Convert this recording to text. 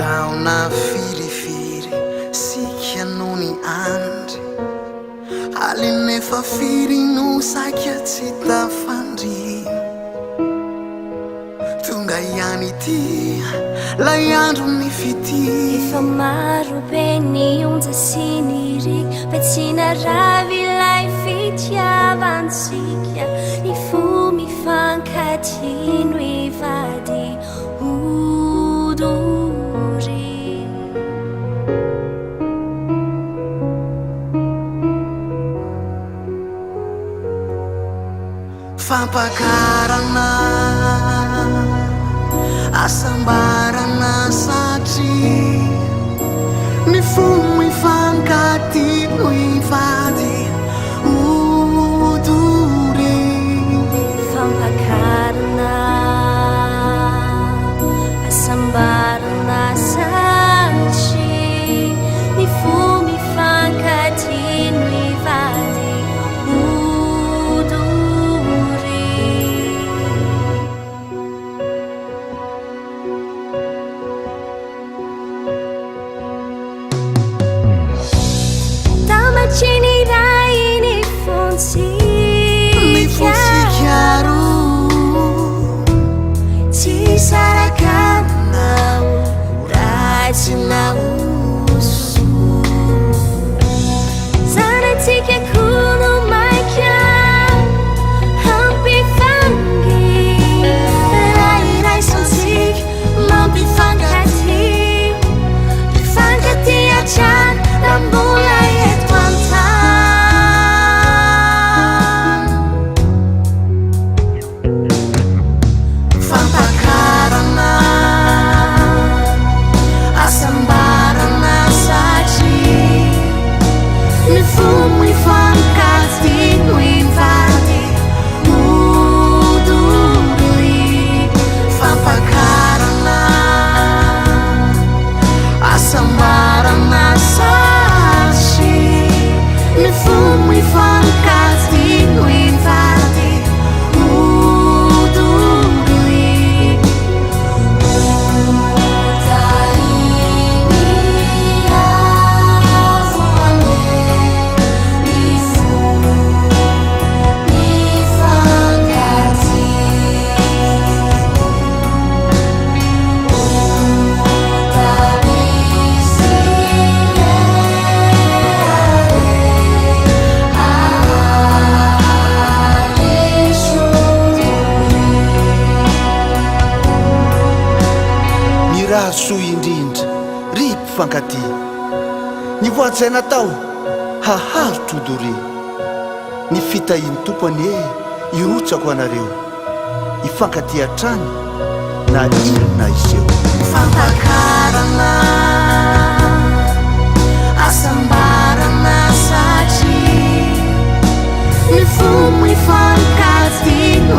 taona firifiry sika no ny andry alinefa firy no saika tsy tafandry tonga ihany ity lay andro ny fity efa maro be ny onja sy ny riky fa tsy naravy ilay fitiavansika ny fo mifankatino ivady odory fampakarana asambarana satria ny fo mifankatino ivady odory fampakarana asambarana satria ny fo mifankatino ivady odory tamacini rai ny fonsikaro tsy sarakanao ratsy nauso zanatsika kono maika hampifangy rairaisonsika mampifankaty mifankaty atrany rambola eto antany fampakarana asambarana satria ny fo mifankatino ivady odory fampakarana asambarana satria ny fo mifankatino ivady odory raha soa indrindra ry mpifankaty ny voantsay natao haharotro odory ny fitahiny tompony e irotsako anareo ifankaty atrany na inona izeo fampakarana asambarana satria ny fo mifankatino